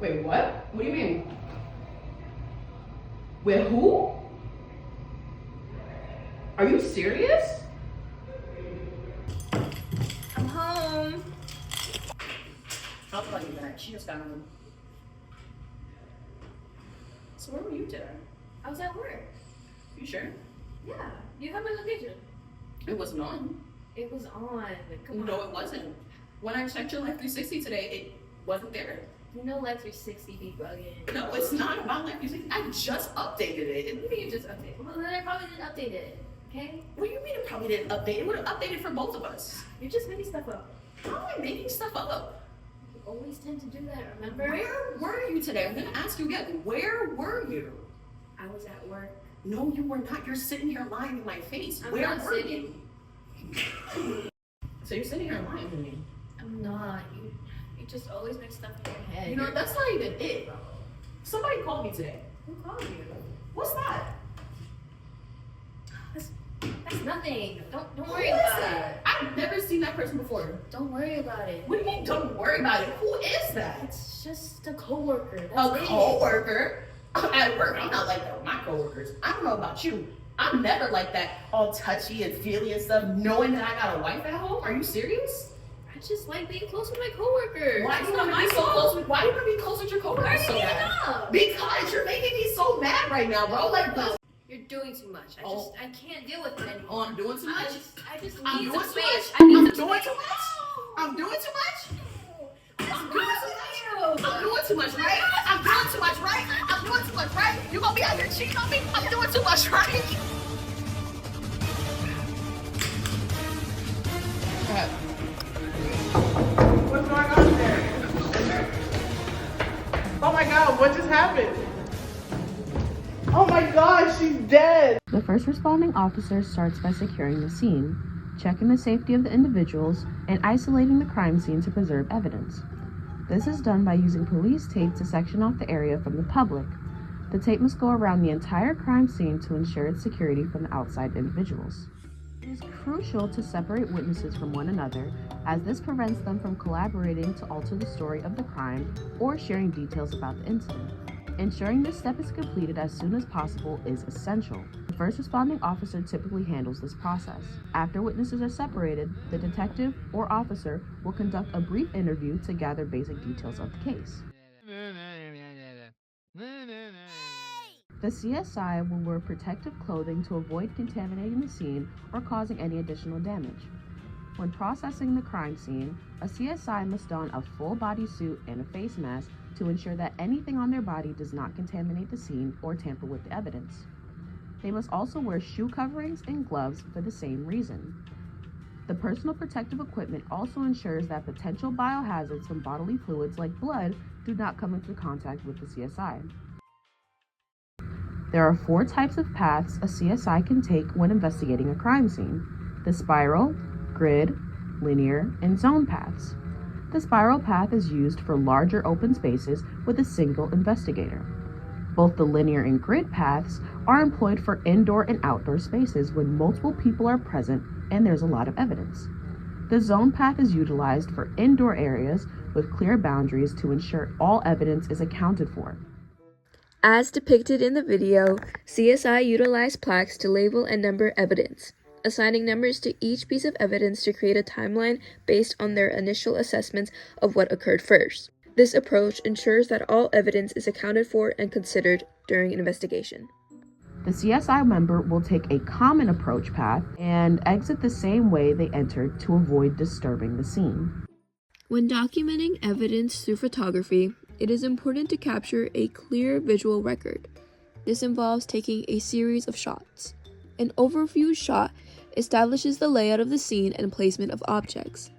Wait, what? What do you mean? With who? Are you serious? I'm home. I'll call you back. She just got home. So where were you today? I was at work. You sure? Yeah. You have my location. It wasn't on. It was on. Come on. No, it wasn't. When I checked your Life 360 today, it wasn't there. You know Life 360 be bugging. No, it's not about Life 360. I just updated it. What do you just update? Well, then I probably didn't update it. Okay? What do you mean it probably didn't update? It would have updated for both of us. You're just making stuff up. How am I making stuff up? You always tend to do that, remember? Where were you today? I'm gonna ask you again. Where were you? I was at work. No, you were not. You're sitting here lying in my face. I'm Where not were sitting. you? So you're sitting here lying to me. I'm not. You just always make stuff in your head. You know, that's not even it. Somebody called me today. Who called you? What's that? That's nothing. Don't Who worry is about it. that? I've never seen that person before. Don't worry about it. What do you mean, don't worry about it? Who is that? It's just a coworker. A That's it. coworker? At work, I'm not like that with my coworkers. I don't know about you. I'm never like that, all touchy and feely and stuff, knowing that I got a wife at home. Are you serious? I just like being close with my coworkers. Why do It's you not want to my be so fault. close with? Why do you want to be close with your Why are coworkers you so getting bad? up? Because you're making me so mad right now, bro. Like, You're doing too much. Oh. I can't deal with it anymore. oh, I'm doing too much. I just I'm need doing some too space. much. I need I'm some doing space. too much. I'm doing too much. I'm doing too much. Stop. I'm doing too much, right? I'm doing too much, right? I'm doing too much, right? You gonna be out here cheating on me? I'm doing too much, right? What's going on there? Oh my god, what just happened? Oh my god, she's dead! The first responding officer starts by securing the scene, checking the safety of the individuals, and isolating the crime scene to preserve evidence. This is done by using police tape to section off the area from the public. The tape must go around the entire crime scene to ensure its security from the outside individuals. It is crucial to separate witnesses from one another, as this prevents them from collaborating to alter the story of the crime or sharing details about the incident. Ensuring this step is completed as soon as possible is essential. The first responding officer typically handles this process. After witnesses are separated, the detective or officer will conduct a brief interview to gather basic details of the case. The CSI will wear protective clothing to avoid contaminating the scene or causing any additional damage. When processing the crime scene, a CSI must don a full body suit and a face mask to ensure that anything on their body does not contaminate the scene or tamper with the evidence. They must also wear shoe coverings and gloves for the same reason. The personal protective equipment also ensures that potential biohazards from bodily fluids like blood do not come into contact with the CSI. There are 4 types of paths a CSI can take when investigating a crime scene: the spiral, grid, linear, and zone paths. The spiral path is used for larger open spaces with a single investigator. Both the linear and grid paths are employed for indoor and outdoor spaces when multiple people are present and there's a lot of evidence. The zone path is utilized for indoor areas with clear boundaries to ensure all evidence is accounted for. As depicted in the video, CSI utilized plaques to label and number evidence, assigning numbers to each piece of evidence to create a timeline based on their initial assessments of what occurred first. This approach ensures that all evidence is accounted for and considered during an investigation. The CSI member will take a common approach path and exit the same way they entered to avoid disturbing the scene. When documenting evidence through photography, it is important to capture a clear visual record. This involves taking a series of shots. An overview shot establishes the layout of the scene and placement of objects.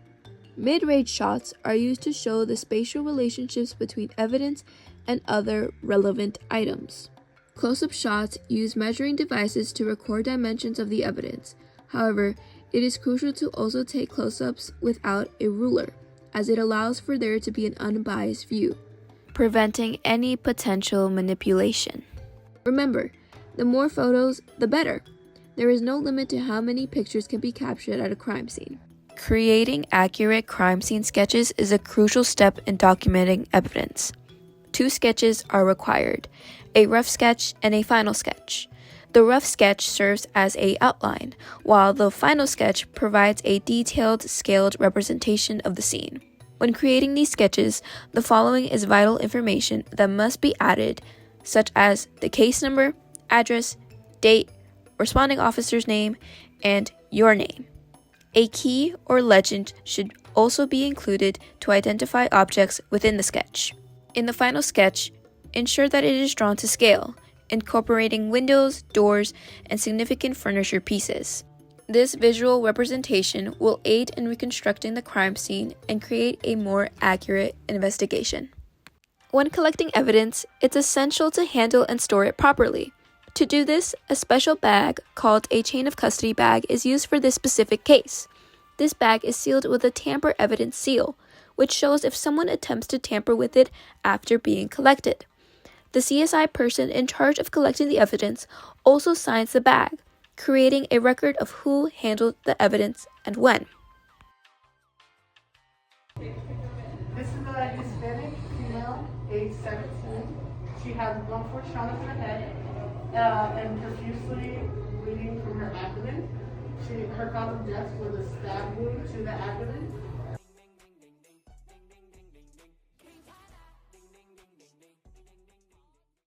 Mid-range shots are used to show the spatial relationships between evidence and other relevant items. Close-up shots use measuring devices to record dimensions of the evidence. However, it is crucial to also take close-ups without a ruler, as it allows for there to be an unbiased view, preventing any potential manipulation. Remember, the more photos, the better. There is no limit to how many pictures can be captured at a crime scene. Creating accurate crime scene sketches is a crucial step in documenting evidence. two sketches are required, a rough sketch and a final sketch. The rough sketch serves as an outline, while the final sketch provides a detailed, scaled representation of the scene. When creating these sketches, the following is vital information that must be added, such as the case number, address, date, responding officer's name, and your name. A key or legend should also be included to identify objects within the sketch. In the final sketch, ensure that it is drawn to scale, incorporating windows, doors, and significant furniture pieces. This visual representation will aid in reconstructing the crime scene and create a more accurate investigation. When collecting evidence, it's essential to handle and store it properly. To do this, a special bag called a chain of custody bag is used for this specific case. This bag is sealed with a tamper evidence seal, which shows if someone attempts to tamper with it after being collected. The CSI person in charge of collecting the evidence also signs the bag, creating a record of who handled the evidence and when. This is a Hispanic female, age 17. She has blunt force trauma to the head and profusely bleeding from her abdomen. Her cause of death was a stab wound to the abdomen.